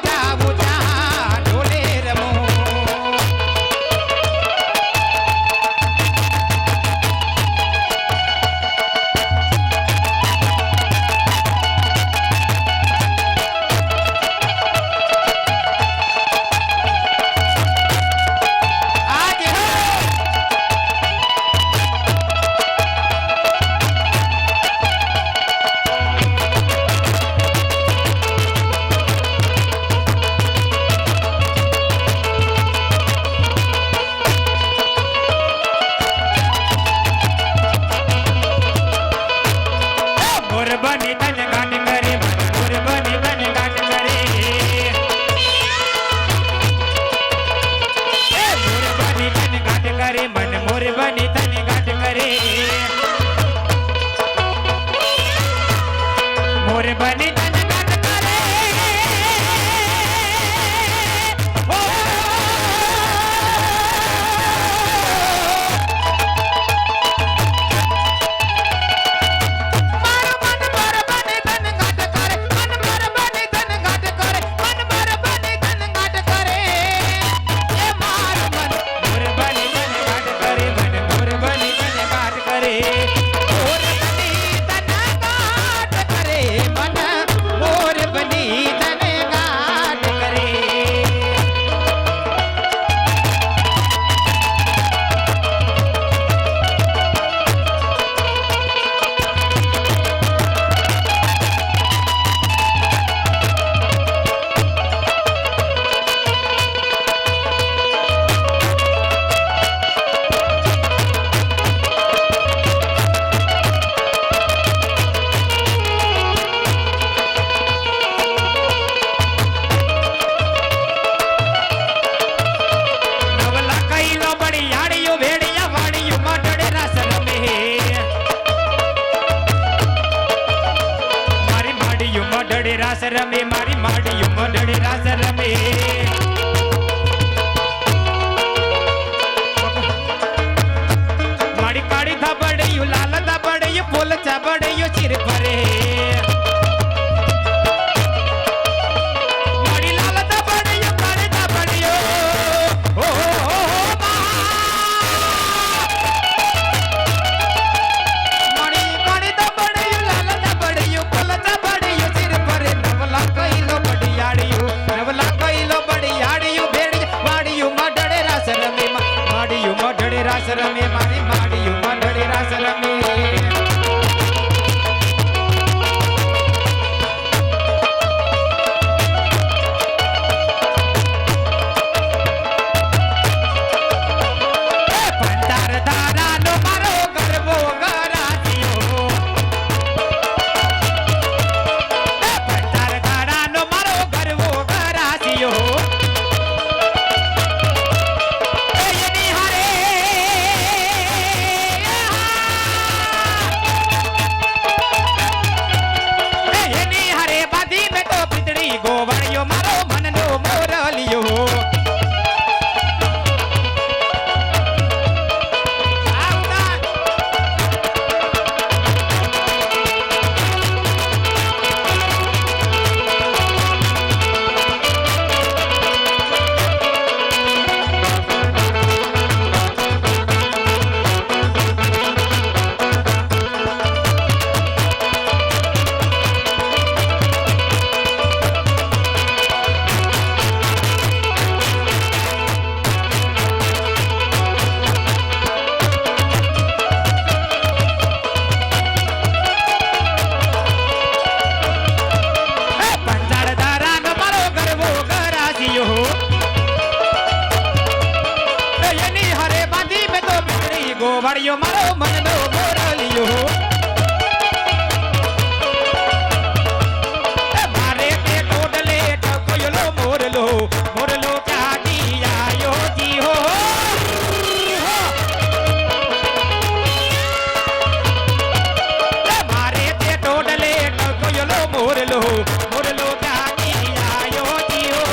જાવું ત્યાં ઢોલે રમું. રાસ રમે મારી માડીયું મઢડે રાસ રમે. મારી કાળી ધાબડિયું લાલ ધાબડિયું ફૂલ ચાબડિયું ચીર ભરે. મારી લાલ ધાબડિયું કાળી ધાબડિયું ઓ મારી કાળી ધાબડિયું લાલ ધાબડિયું ફૂલ ચાબડિયું ચીર ભરે. નવલા કઈલો બડિયાડિયું ભેડી માડીયું મઢડે રાસ રમે. માડીયું મઢડે રાસ રમે મારી માડીયું મઢડે રાસ રમે. ગોવાળિયો મારો મનનો મોરલિયો. મારે તે ટોડલે ટકોયલો મોરલો મોરલો ક્યાંથી આયો જી હો. મારે તે ટોડલે ટકોયલો મોરલો મોરલો ક્યાંથી આયો જી હો.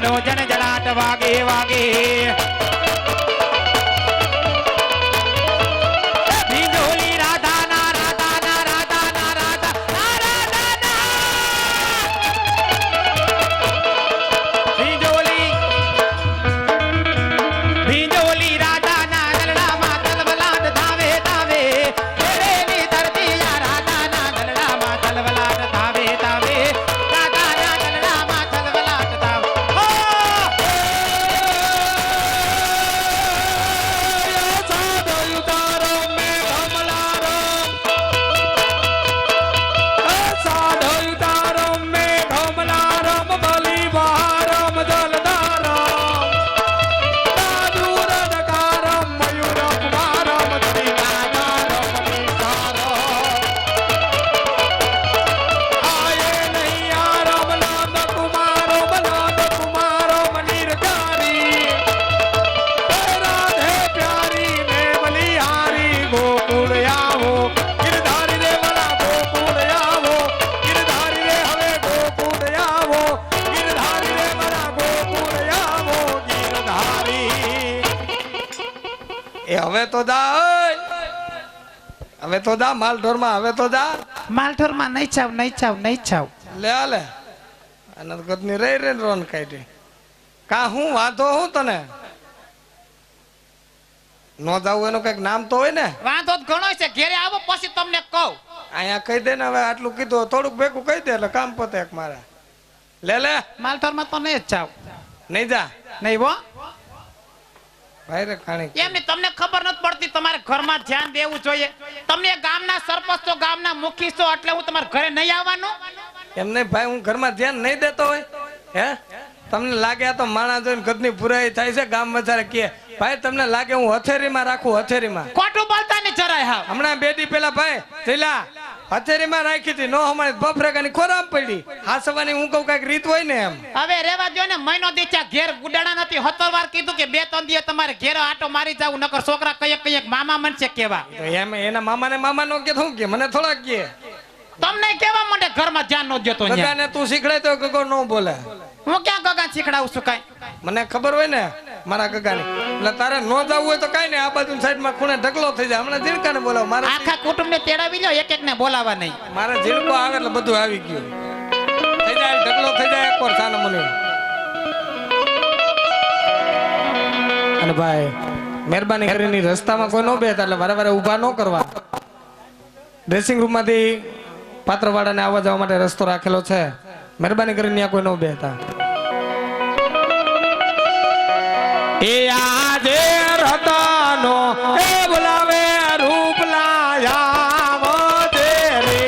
નો જણજણાટ વાગે વાગે ભીંડોલી રાધા ના રાધા ના રાધા ના રાધા ના રાધા ના ભીંડોલી રાધા ના ગરડામાં તલવલાટ ધાવે ધાવે એની ધરતી આ રાધા ના ગરડામાં તલવલાટ ધાવે ધાવે રાધા ના ગરડામાં તલવલાટ ધાવે હવે તો જા હવે તો જા માલ ઢોરમાં હવે તો જા માલઠોર માં નહીં ચાવ નહીં ચાવ નહીં ચાવ લે લે અનંત ગતની રહી રે રોન કાઢી કા હું વાંધો હું તને નો જાવું એનું કઈક નામ તો હોય ને વાંધો જ ઘણો છે ઘેરે આવો પછી તમને કહું અહીંયા કહી દે ને હવે આટલું કીધું થોડુંક ભેગું કહી દે એટલે કામ પતે એક મારે લે લે માલઠોર માં તો નહીં જ ચાવ નહીં જા નહીં હો ભાઈ રે ખાણી એમની તમને ખબર નથી પડતી તમારે ઘરમાં ધ્યાન દેવું જોઈએ તમને ગામના સરપંચ છો ગામના મુખી છો એટલે હું તમારા ઘરે નહીં આવવાનું એમ નહીં ભાઈ હું ઘરમાં ધ્યાન નહીં દેતો હોય હે તમને લાગે આ તો માણસ જોઈને ગદની પુરાઈ થાય છે ગામ વધારે કે ભાઈ તમને લાગે હું હથેરીમાં રાખું હથેરીમાં ખોટું બોલતા નહીં જરાય હા હમણાં બે દી પેલા ભાઈ થેલા હથેરીમાં રાખી હતી નો હમણાં બફરેકાની ખોરામ પડી હાસવાની હું કહું કઈક રીત હોય ને એમ હવે રેવા દો ને મહિનો દીચા ઘેર ગુડાણા નથી 17 વાર કીધું કે 2-3 દિવસ તમારે ઘેર આટો મારી જાવું નકર છોકરા કયક મામા મનશે કેવા તો એમ એના મામાને મામા નો કે શું કે મને થોડા કે તમને કેવા માંડે ઘરમાં ધ્યાન નો દેતો ગગાને તું શીખડાય તો ગગો નો બોલે હું ક્યાં ગગા શીખડાવું છું કઈ મને ખબર હોય ને મારા ગગાની એટલે તારે નો જવું હોય તો કઈ નહીં આ બાજુ સાઈડમાં ખૂણે ઢગલો થઈ જાય હમણાં ઝીણકાને બોલાવ મારે આખા કુટુંબને તેડાવી લો એક એક ને બોલાવા નહીં મારે ઝીણકો આવે એટલે બધું આવી ગયું થઈ જાય ઢગલો થઈ જાય એકવાર સાનો મને અને ભાઈ મહેરબાની કરીને રસ્તામાં કોઈ નો બેઠા એટલે વારે વારે ઊભા ન કરવા ડ્રેસિંગ રૂમ માંથી પાત્રવાળાને આવવા જવા માટે રસ્તો રાખેલો છે મહેરબાની કરીને ત્યાં કોઈ નો બેઠા એ આજે રતાનો એ બોલાવે રૂપ લાયા રે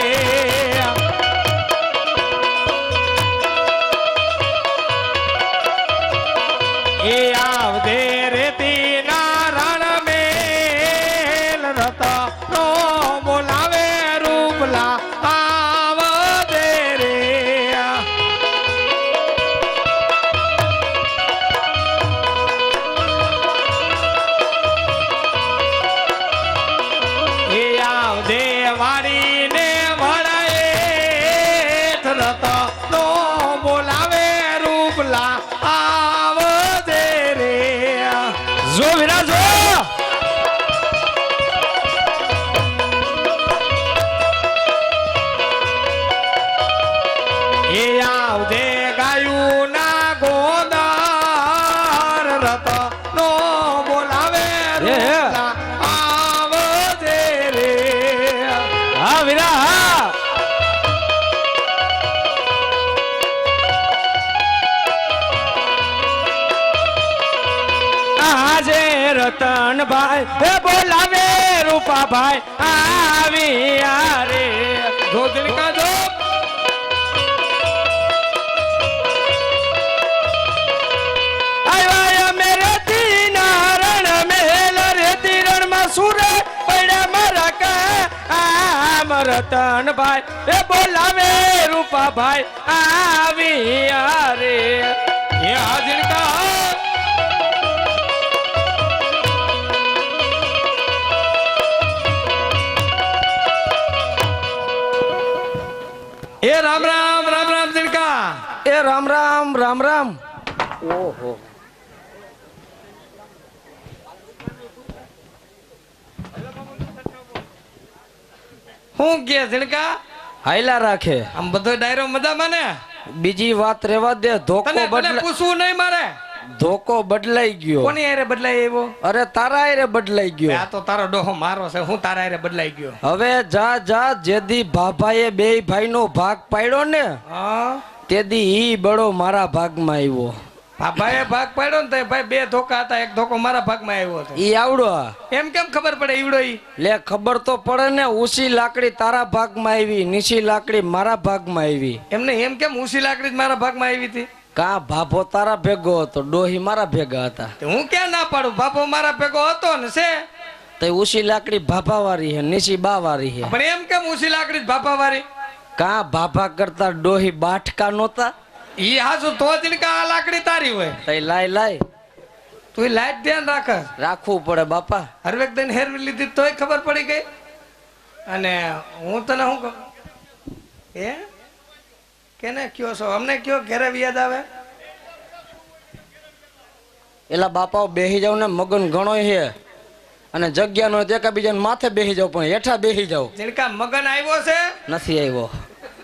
એ આવદે રે તીના રણ મેલ રતાનો બોલાવે રૂપ લાવદે રે એ આવદે વાળીને વળાએ રતો નો બોલાવે રૂપલા આવદે રે જો વિરા જો એ આવદે ગાયું ના ગોદાર રતો નો બોલાવે રૂપલા આવદે રે હા વિરા હા આજે રતનભાઈ એ બોલાવે રૂપાભાઈ આવી રે જો દિલકા જો આયા મેરે તીનારણ મેલ રે તીરણ માં સુરે પડ્યા મારા કા આમ રતનભાઈ એ બોલાવે રૂપાભાઈ આવી રે એ હાજર કા એ રામ રામ રામ રામ દિલકા એ રામ રામ રામ રામ ઓહો શું કે ઝીણકા હાયલા રાખે. આમ બધો ડાયરો મજામાં ને? બીજી વાત રેવા દે. ધોકો તને બદલા પૂછવું નહીં મારે. ધોકો બદલાઈ ગયો. કોની હારે બદલાય એવો? અરે તારા હારે બદલાઈ ગયો. આ તો તારો ડોહો મારો છે, હું તારા હારે બદલાઈ ગયો. હવે જા જા જેદી ભાભાએ બે ભાઈનો ભાગ પાડ્યો ને હા, તેદી ઈ બળો મારા ભાગમાં આવ્યો. ભાઈએ ભાગ પાડ્યો ને તો ભાઈ બે ધોકા હતા, એક ધોકો મારા ભાગમાં આવ્યો હતો. ઈ આવડો. એમ કેમ ખબર પડે ઈવડો ઈ? લે ખબર તો પડે ને. ઊંચી લાકડી તારા ભાગમાં આવી, નીચી લાકડી મારા ભાગમાં આવી. એમને એમ કેમ ઊંચી લાકડી જ મારા ભાગમાં આવી હતી? કા ભાભો તારા ભેગો હતો, ડોહી મારા ભેગા હતા. તે હું ક્યાં ના પાડું? બાપો મારા ભેગો હતો ને છે. તો ઊંચી લાકડી ભાભા વાળી હે, નીચી બા વાળી હે. પણ એમ કેમ ઊંચી લાકડી જ ભાપા વાળી? કા ભાભા કરતા ડોહી બાઠકા નહોતા? ઈ હાજુ તો જ ને આ લાકડી તારી હોય. તઈ લાય લાય તું લાઈટ ધ્યાન રાખ. રાખવું પડે બાપા. હરવેક દઈને હેરવી લીધી તોય ખબર પડી ગઈ. અને હું તને શું કહું એ કેને કયો છો? અમને કયો ઘેરે યાદ આવે? એલા બાપાઓ બેહી જાવ ને, મગન ઘણો હે અને જગ્યા નો એકાબીજા માથે બેહી જાવ, પણ હેઠા બેહી જાવ. જીણકા મગન આવ્યો છે? નથી આવ્યો.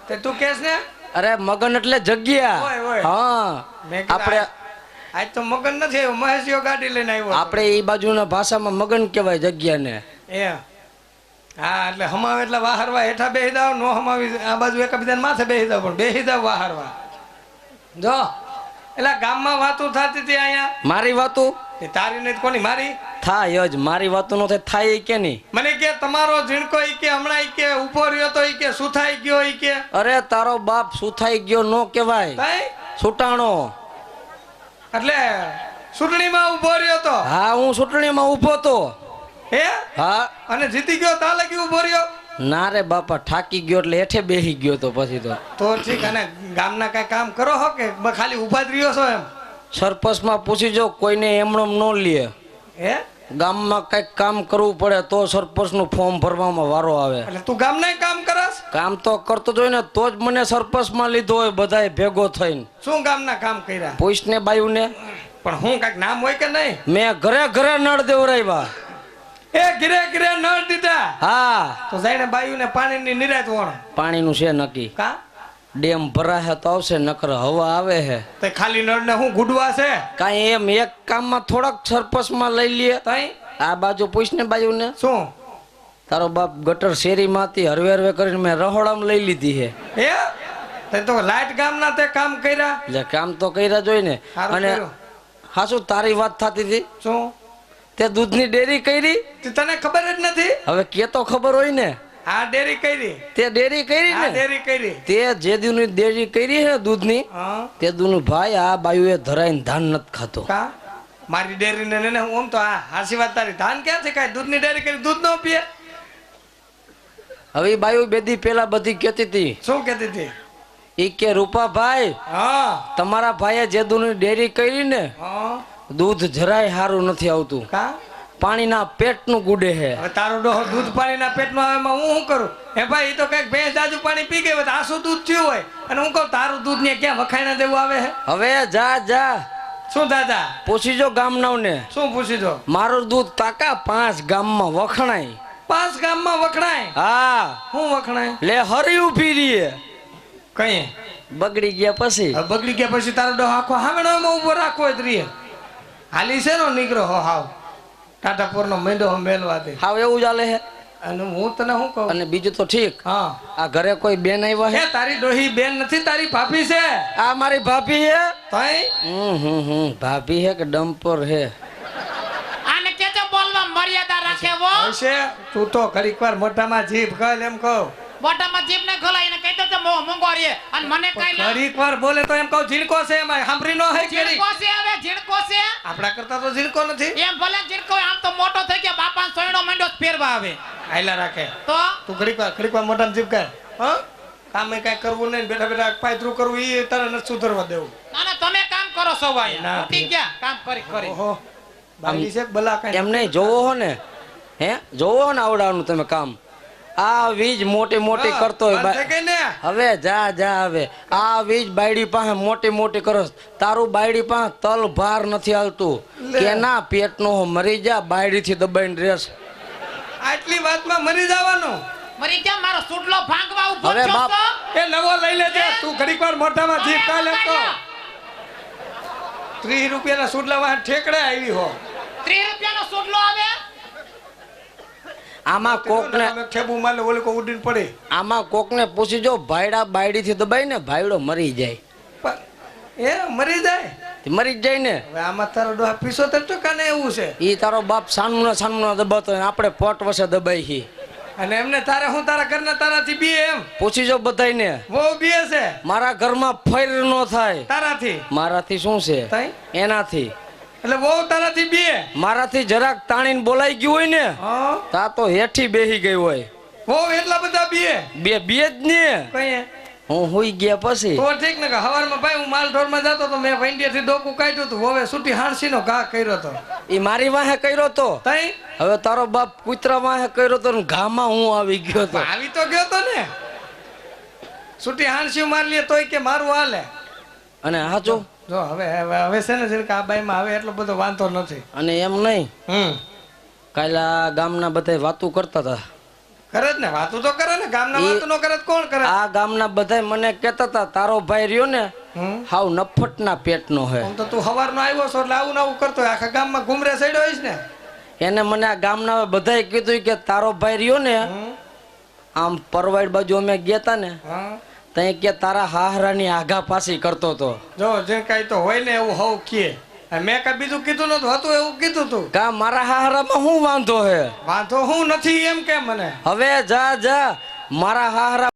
તે તું કેસ ને? અરે મગન એટલે જગ્યા. ઓય, ઓય. હા મેં કીધું આપણે આજ તો મગન નથી આવ્યો, મહેશિયો ગાડી લઈને આવ્યો. આપણે એ બાજુના ભાષામાં મગન કહેવાય જગ્યાને. એ હા, એટલે હમાવે એટલે વાહરવા હેઠા બેહી જાવ, નો હમાવી આ બાજુ એકબીજાને માથે બેહી જાવ, પણ બેહી જાવ વાહરવા. જો એટલે ગામમાં વાતું થતી હતી અહીંયા. મારી વાતો એ તારી નહીં કોની? મારી થાય જ. મારી વાતો નો થાય ઈ કે નહીં? મને કે તમારો ઝીણકો ઈ કે હમણાં ઈ કે ઉભો રહ્યો તો ઈ કે સુથાઈ ગયો ઈ કે. અરે તારો બાપ સુથાઈ ગયો નો કહેવાય, તઈ છૂટાણો. એટલે ચૂંટણીમાં ઉભો રહ્યો તો? હા હું ચૂંટણીમાં ઊભો તો. હે? હા. અને જીતી ગયો તા લગી ઉભો રહ્યો? ના રે બાપા, થાકી ગયો એટલે હેઠે બેહી ગયો તો પછી તો ઠીક. અને ગામના કઈ કામ કરો હો કે ખાલી ઉભા જ રહ્યો છો એમ? સરપંચમાં પૂછી જો, કોઈને એમણો ન લે. હે? ગામમાં કઈક કામ કરવું પડે તો સરપંચનું ફોર્મ ભરવામાં વારો આવે. એટલે તું ગામના કામ કરસ? કામ તો કરતો જ હોય ને, તો જ મને સરપંચમાં લીધો હોય બધાય ભેગો થઈને. શું ગામના કામ કર્યા? પૂછને બાયુને. પણ હું કઈક નામ હોય કે નહીં? મેં ઘરે ઘરે નળ દેવરાવ્યા. એ ઘરે ઘરે નળ દીધા? હા. તો જઈને બાયુને પાણીની નિરાત વણ. પાણીનું છે નક્કી. કા ડેમ ભરાશે તો આવશે, નકર હવા આવે છે. તે ખાલી નળ ને હું ગુડવા છે? કાંઈ એમ એક કામમાં થોડાક સરપંચમાં લઈ લે. તઈ આ બાજુ પૂછને બાયુને. શું? તારો બાપ ગટર શેરીમાંથી હરવે હરવે કરીને મેં રહોડામાં લઈ લીધી છે. એ તે તો લાઈટ ગામના તે કામ કર્યા? એટલે કામ તો કર્યા જોઈ ને. સારું અને કર્યું. હાસુ તારી વાત થતી હતી, શું? તે દૂધની ડેરી કરી. તે તને ખબર જ નથી? હવે કે તો ખબર હોય ને. આ ડેરી કરી? તે ડેરી કરી આ ને. ડેરી કરી? તે જે દીની ડેરી કરી છે દૂધની, હા. તે દૂધનું ભાઈ આ બાયુએ ધરાઈને ધાન નથી ખાતો. કા મારી ડેરી ને હું આમ તો આ હાસી વાત તારી. ધાન ક્યાં છે? કાંઈ દૂધની ડેરી કરી દૂધ નો પીએ? હવે ઈ બાયુ બેદી પેલા બધી કહેતી હતી. શું કહેતી હતી? ઈ કે રૂપાભાઈ, હા તમારા ભાઈએ જે દૂધની ડેરી કરી ને, હા. દૂધ જરાય સારું નથી આવતું. કા પાણીના પેટનું ગુડે છે. હવે તારો ડોહો દૂધ પાણીના પેટમાં આવે એમાં હું શું કરું? હે ભાઈ, ઈ તો કઈક ભેંસ જાજુ પાણી પી ગઈ હોય તો આસુ દૂધ થયું હોય, અને હું કહું તારું દૂધ ને ક્યાં વખાણા દેવું આવે છે? હવે જા જા શું દાદા? પૂછી જો ગામનાઓને. શું પૂછી દો? મારું દૂધ તાકા 5 ગામમાં વખણાય. 5 ગામમાં વખણાય? હા. શું વખણાય? લે હરી ઉભી રહીએ. કઈ બગડી ગયા પછી. હવે બગડી ગયા પછી તારો ડોહો આખો હામેણામાં ઉભો રાખવો જ રીએ. હાલી છે નો નીકળો હો હાવ ટાટાપુર નો મેંડો મેલવા દે. હાવ એવું ચાલે છે. અને હું તને શું કહું? અને બીજું તો ઠીક. હા. આ ઘરે કોઈ બેન આવ્યા છે? હે તારી ડોહી બેન નથી, તારી ભાભી છે. આ મારી ભાભી છે. તઈ ભાભી હે કે ડમ્પર હે? આને કેજો બોલવા મર્યાદા રાખે વો. હશે. તું તો ઘડીક વાર મોઢામાં જીભ કર એમ કહું. બોટામાં જીભ ને ખોલાઈને કહી દેજો મો મંગો રે. અને મને કઈ લા ઘડીક વાર બોલે તો એમ કહું ઝીણકો છે, એમાં સાંભળી નો હે કેરી. ઝીણકો છે. હવે ઝીણકો છે આપડા કરતા તો ઝીણકો નથી. એમ ભલે ઝીણકો હોય, આમ તો મોટો થઈ ગયા, બાપાનો સોયડો મંડ્યો ફેરવા આવે આયલા રાખે તો. તું ઘડીક વાર મોઢામાં જીભ કર. હા કામે કઈ કરવું નહીં, બેઠા બેઠા પાયથરું કરવું એ તારે નથી સુધરવા દેવું. ના ના તમે કામ કરો સવાય. ના. ઉઠી ગયા કામ કરી કરી. ઓહો બાકી છે બલા કઈ એમ નહીં જોવો હો ને. હે જોવો ને આવડાનું તમે કામ. આ વીજ મોટી મોટી કરતો હોય બંધ થઈ ગઈ ને હવે જા જા હવે આ વીજ બાયડી પાસે મોટી મોટી કરસ તારું બાયડી પાસે તલ ભાર નથી હાલતું લે. કેના પેટનો મરી જા બાયડી થી દબાઈને રેસ આટલી વાતમાં મરી જવાનું મરી જા મારો સુડલો ભાંગવા ઉભો હવે છો બાપ. તો? એ નવો લઈ લેજે તું ઘડીક વાર મોઢામાં જીભ કાઢ લેતો 30 રૂપિયાના સુડલા વાહ ઠેકડે આવી હો 30 રૂપિયાનો સુડલો આવે આમાં કોકને ઠેબુ માલે ઓલે કો ઉડીને પડે આમાં કોકને પૂછી જો ભાયડા બાયડી થી દબાઈને ભાયડો મરી જાય એ મરી જાય તે મરી જ જાય ને હવે આમાં તારો ડોહા 75% ને એવું છે ઈ તારો બાપ સાનમુના દબાતો હોય ને આપણે પોટ વસે દબાઈ હી અને એમને તારે હું તારા ઘરના તારાથી બી એમ પૂછી જો બધાયને બહુ બીએ છે મારા ઘરમાં ફૈર નો થાય તારાથી મારાથી શું છે તઈ એનાથી એટલે બહુ તારાથી બીએ મારાથી જરાક તાણીને બોલાઈ ગયું હોય ને હા તા તો હેઠી બેહી ગઈ હોય બહુ એટલા બધા બીએ બે જ ને કઈ હું હુઈ ગયા પછી તો ઠીક ને કે હવારમાં ભાઈ હું માલ ઢોરમાં જતો તો મેં ભૈંડિયાથી ડોકું કાઢ્યું હતું હવે સૂટી હાણસીનો ઘા કર્યો તો ઈ મારી વાહે કર્યો તો તઈ હવે તારો બાપ કૂતરા વાહે કર્યો તો ને ઘામાં હું આવી ગયો તો આવી તો ગયો તો ને સૂટી હાણસી મારી લે તોય કે મારું હાલે અને હાચો જો હવે છે ને જરીક આ બાઈમાં હવે એટલો બધો વાંધો નથી અને એમ નહીં કાલે આ ગામના બધા વાતું કરતા હતા કરે જ ને વાતું તો કરે ને ગામના ઈ- વાતું નો કરે તો કોણ કરે આ ગામના બધા મને કહેતા હતા તારો ભાઈ રહ્યો ને હમ. હાવ નફટના પેટનો હે આમ તો તું હવારનો આવ્યો છો એટલે આવું ને આવું કરતો હોય. આખા ગામમાં ઘુમરે સડ્યો હોઈશ ને એને મને આ ગામના બધાએ કીધું કે તારો ભાઈ રહ્યો ને હમ. આમ પરવાડ બાજુ અમે ગયા તા ને હા ત્યાં કે તારા હાહરાની આઘા પાસી કરતો તો જો જે કાંઈ તો હોય ને એવું હવ કે મેં કાંઈ બીજું કીધું નતું હતું એવું કીધું તું કા મારા હાહરામાં શું વાંધો હે વાંધો હું નથી એમ કે મને હવે જા જા મારા હાહરા